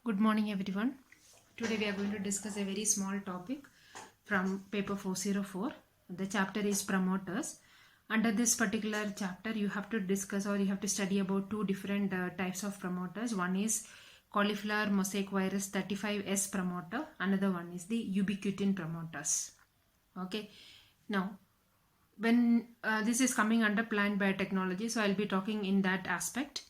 Good morning, everyone. Today we are going to discuss a very small topic from paper 404. The chapter is promoters. Under this particular chapter, you have to discuss or you have to study about two different types of promoters. One is cauliflower mosaic virus 35S promoter. Another one is the ubiquitin promoters. Okay. Now, when this is coming under plant biotechnology, so I'll be talking in that aspect.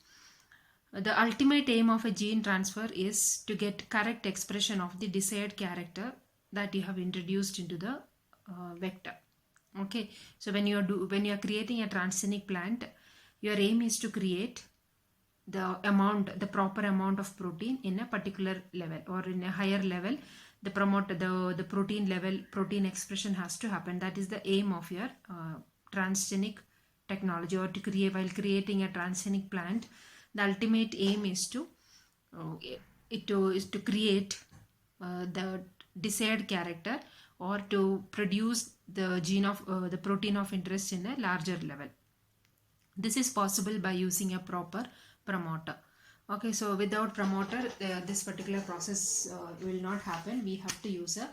The ultimate aim of a gene transfer is to get correct expression of the desired character that you have introduced into the vector. Okay, so when you are creating a transgenic plant, your aim is to create the proper amount of protein in a particular level, or in a higher level the protein expression has to happen. That is the aim of your transgenic technology, or to create while creating a transgenic plant. The ultimate aim is to create the desired character, or to produce the gene of the protein of interest in a larger level. This is possible by using a proper promoter. Okay, so without promoter, this particular process will not happen. We have to use a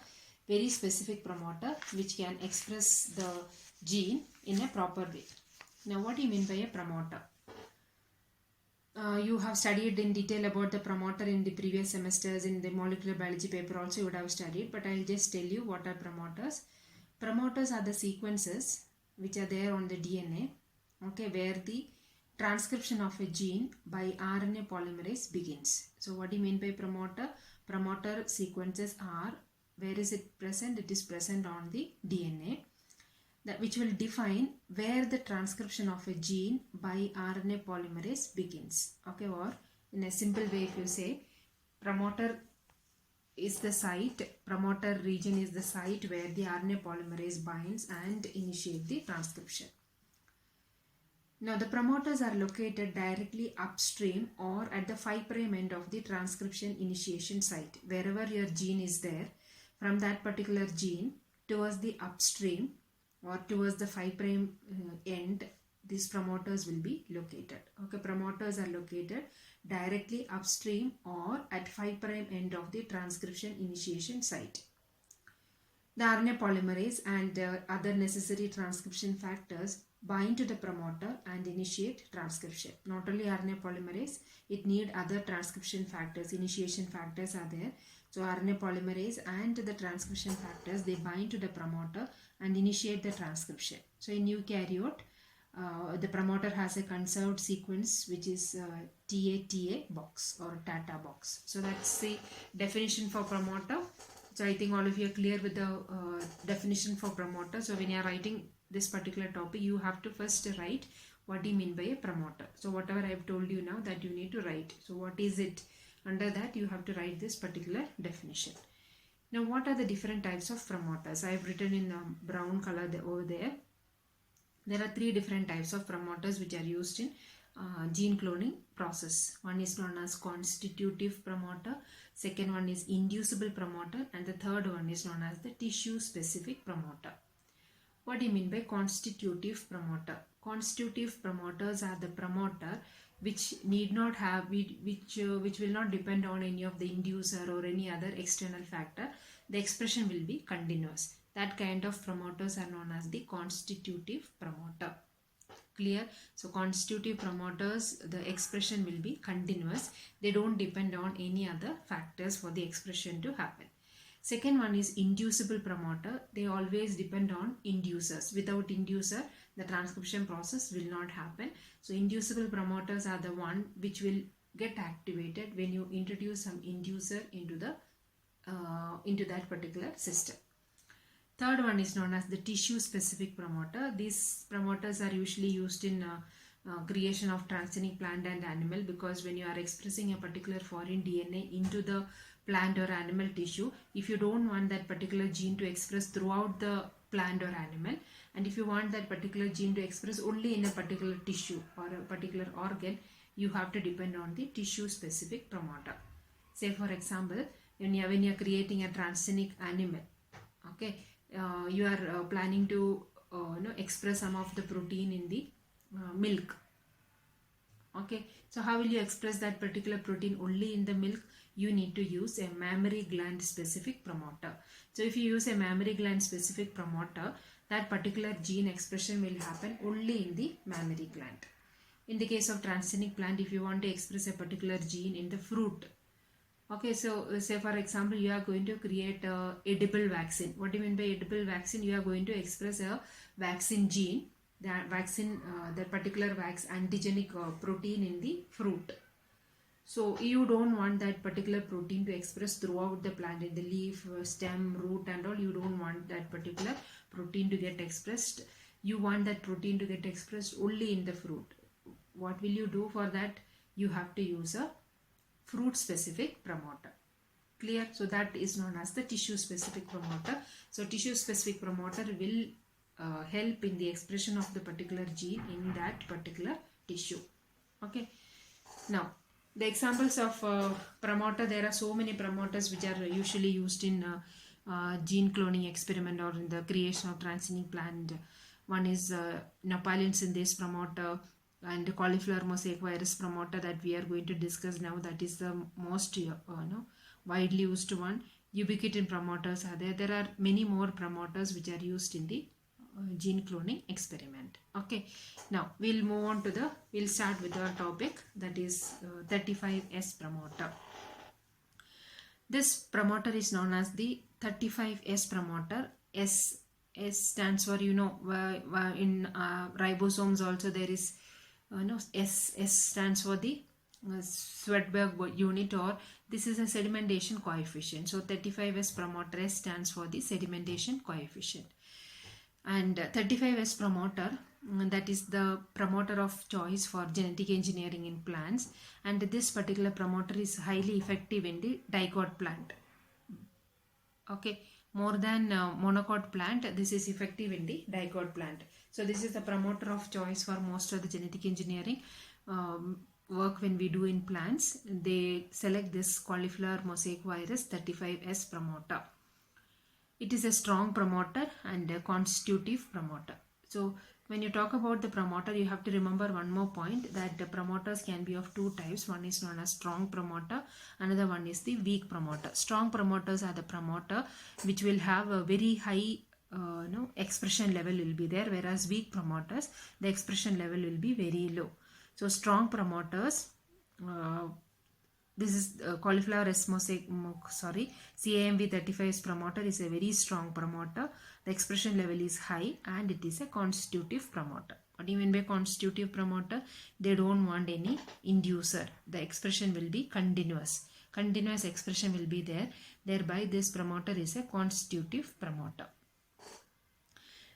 very specific promoter which can express the gene in a proper way. Now, what do you mean by a promoter? You have studied in detail about the promoter in the previous semesters. In the molecular biology paper also you would have studied, but I'll just tell you what are promoters. Promoters are the sequences which are there on the DNA, okay, where the transcription of a gene by RNA polymerase begins. So what do you mean by promoter? Promoter sequences are, where is it present? It is present on the DNA, which will define where the transcription of a gene by RNA polymerase begins. Okay, or in a simple way, if you say promoter is the site, promoter region is the site where the RNA polymerase binds and initiate the transcription. Now, the promoters are located directly upstream or at the 5' end of the transcription initiation site. Wherever your gene is there, from that particular gene towards the upstream or towards the 5' end, these promoters will be located. Okay, promoters are located directly upstream or at 5' end of the transcription initiation site. The RNA polymerase and other necessary transcription factors bind to the promoter and initiate transcription. Not only RNA polymerase, it need other transcription factors, initiation factors are there. So RNA polymerase and the transcription factors, they bind to the promoter and initiate the transcription. So in eukaryote, the promoter has a conserved sequence which is TATA box or TATA box. So that's the definition for promoter. So I think all of you are clear with the definition for promoter. So when you are writing this particular topic, you have to first write what do you mean by a promoter. So whatever I have told you now, that you need to write. So what is it? Under that you have to write this particular definition. Now, what are the different types of promoters? I have written in brown color over there. There are three different types of promoters which are used in gene cloning process. One is known as constitutive promoter, second one is inducible promoter, and the third one is known as the tissue specific promoter. What do you mean by constitutive promoter? Constitutive promoters are the promoter which need not have, which will not depend on any of the inducer or any other external factor. The expression will be continuous. That kind of promoters are known as the constitutive promoter. Clear? So constitutive promoters, the expression will be continuous. They don't depend on any other factors for the expression to happen. Second one is inducible promoter. They always depend on inducers. Without inducer, the transcription process will not happen. So inducible promoters are the one which will get activated when you introduce some inducer into that particular system. Third one is known as the tissue specific promoter. These promoters are usually used in creation of transgenic plant and animal, because when you are expressing a particular foreign DNA into the plant or animal tissue, if you don't want that particular gene to express throughout the plant or animal, and if you want that particular gene to express only in a particular tissue or a particular organ, you have to depend on the tissue specific promoter. Say for example, when you are creating a transgenic animal, okay, you are planning to express some of the protein in the milk Okay, so how will you express that particular protein only in the milk? You need to use a mammary gland specific promoter. So if you use a mammary gland specific promoter, that particular gene expression will happen only in the mammary gland. In the case of transgenic plant, if you want to express a particular gene in the fruit, okay, so say for example, you are going to create a edible vaccine. What do you mean by edible vaccine? You are going to express a vaccine gene, that vaccine, that particular antigenic protein in the fruit. So you don't want that particular protein to express throughout the plant, in the leaf, stem, root and all. You don't want that particular protein to get expressed. You want that protein to get expressed only in the fruit. What will you do for that? You have to use a fruit specific promoter. Clear? So that is known as the tissue specific promoter. So tissue specific promoter will help in the expression of the particular gene in that particular tissue. Okay. Now the examples of promoter, there are so many promoters which are usually used in gene cloning experiment or in the creation of transgenic plant. One is Napalin synthase promoter and cauliflower mosaic virus promoter that we are going to discuss now. That is the most widely used one. Ubiquitin promoters are there. There are many more promoters which are used in the gene cloning experiment. Okay, now we'll move on to we'll start with our topic, that is 35S promoter. This promoter is known as the 35S promoter. S stands for, in ribosomes also there is S stands for the Svedberg unit, or this is a sedimentation coefficient. So 35S promoter, S stands for the sedimentation coefficient. And 35S promoter, that is the promoter of choice for genetic engineering in plants, and this particular promoter is highly effective in the dicot plant. Okay, more than monocot plant, this is effective in the dicot plant. So this is the promoter of choice for most of the genetic engineering work when we do in plants. They select this cauliflower mosaic virus 35S promoter. It is a strong promoter and a constitutive promoter. So when you talk about the promoter, you have to remember one more point, that the promoters can be of two types. One is known as strong promoter, another one is the weak promoter. Strong promoters are the promoter which will have a very high expression level will be there, whereas weak promoters, the expression level will be very low. So strong promoters, this is cauliflower CAMV35S promoter is a very strong promoter. The expression level is high and it is a constitutive promoter. What do you mean by constitutive promoter? They don't want any inducer. The expression will be continuous. Continuous expression will be there. Thereby this promoter is a constitutive promoter.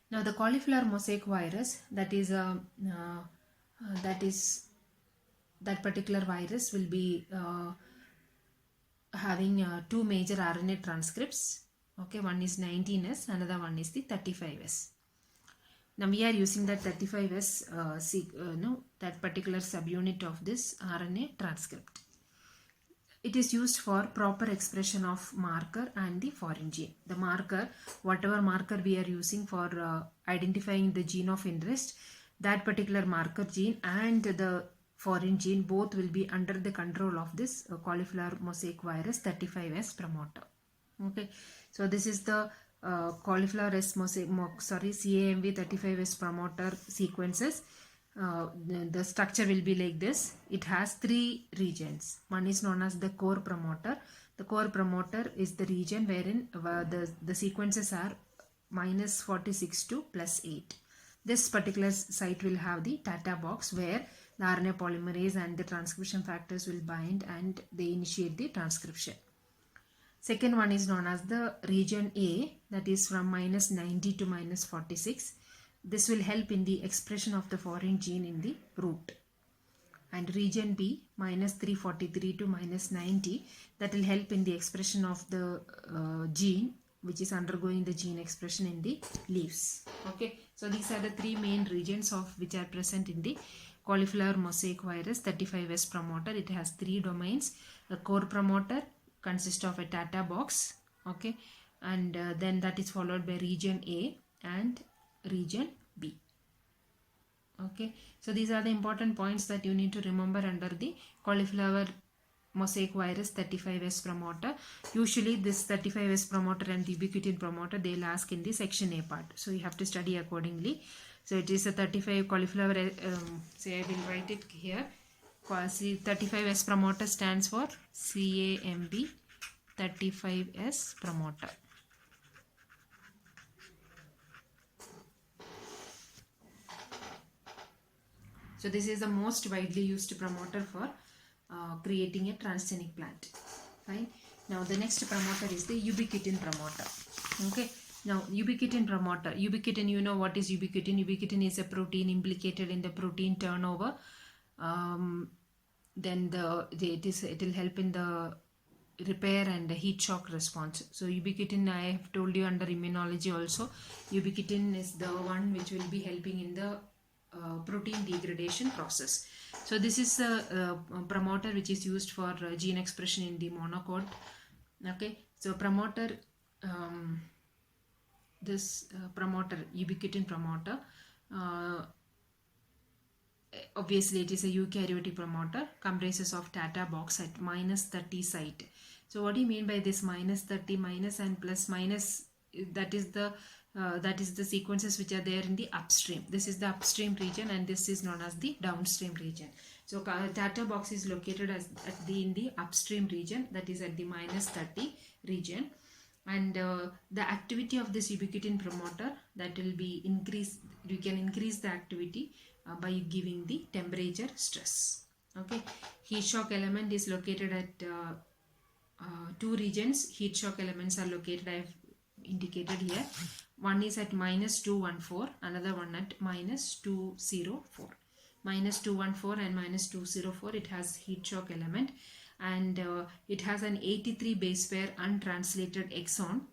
Now the cauliflower mosaic virus, that particular virus will be having two major RNA transcripts. Okay, one is 19S, another one is the 35S. Now we are using that 35S, that particular subunit of this RNA transcript. It is used for proper expression of marker and the foreign gene. The marker, whatever marker we are using for identifying the gene of interest, that particular marker gene and the foreign gene both will be under the control of this cauliflower mosaic virus 35S promoter. Okay, so this is the cauliflower CAMV 35S promoter sequences. The structure will be like this. It has three regions. One is known as the core promoter. The core promoter is the region wherein the sequences are -46 to +8. This particular site will have the Tata box where the RNA polymerase and the transcription factors will bind and they initiate the transcription. Second one is known as the region A, that is from -90 to -46. This will help in the expression of the foreign gene in the root. And region B, -343 to -90, that will help in the expression of the gene which is undergoing the gene expression in the leaves. Okay, so these are the three main regions of which are present in the cauliflower mosaic virus 35S promoter. It has three domains. The core promoter consists of a Tata box, okay, and then that is followed by region A and region B. Okay, so these are the important points that you need to remember under the cauliflower mosaic virus 35S promoter. Usually this 35S promoter and the ubiquitin promoter, they'll ask in the section A part, so you have to study accordingly. So it is a 35 cauliflower, say I will write it here. 35S promoter stands for CAMB 35S promoter. So this is the most widely used promoter for creating a transgenic plant. Fine. Now the next promoter is the ubiquitin promoter. Okay. Now ubiquitin promoter. Ubiquitin, you know what is ubiquitin? Ubiquitin is a protein implicated in the protein turnover. Then it will help in the repair and the heat shock response. So ubiquitin, I have told you under immunology also, ubiquitin is the one which will be helping in the protein degradation process. So this is a promoter which is used for gene expression in the monocot. Okay, so promoter, this promoter, ubiquitin promoter, obviously it is a eukaryotic promoter, comprises of Tata box at -30 site. So what do you mean by this -30, minus and plus minus? That is the sequences which are there in the upstream. This is the upstream region and this is known as the downstream region. So Tata box is located in the upstream region, that is at the -30 region. And the activity of this ubiquitin promoter, that will be increased. You can increase the activity by giving the temperature stress. Okay, heat shock element is located at two regions. Heat shock elements are located, I have indicated here. One is at -214, another one at -204. -214 and -204, it has heat shock element, and it has an 83 base pair untranslated exon.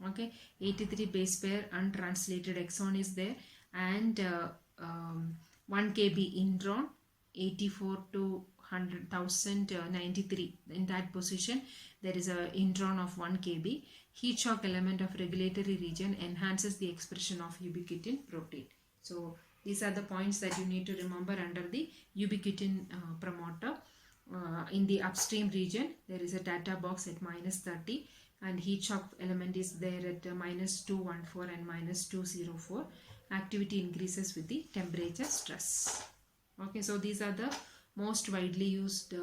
Okay, 83 base pair untranslated exon is there, and 1 kb intron, 84 to 100,093. In that position there is a intron of 1 kb. Heat shock element of regulatory region enhances the expression of ubiquitin protein. So these are the points that you need to remember under the ubiquitin promoter. In the upstream region there is a Tata box at -30, and heat shock element is there at -214 and -204. Activity increases with the temperature stress. Okay, so these are the most widely used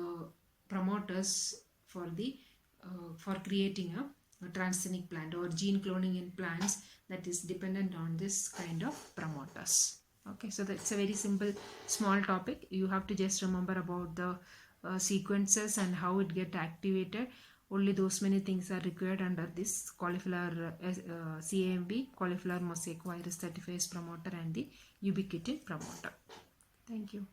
promoters for the for creating a transgenic plant or gene cloning in plants that is dependent on this kind of promoters. Okay, so that's a very simple small topic. You have to just remember about the sequences and how it get activated. Only those many things are required under this cauliflower CAMB, cauliflower mosaic virus 35S promoter, and the ubiquitin promoter. Thank you.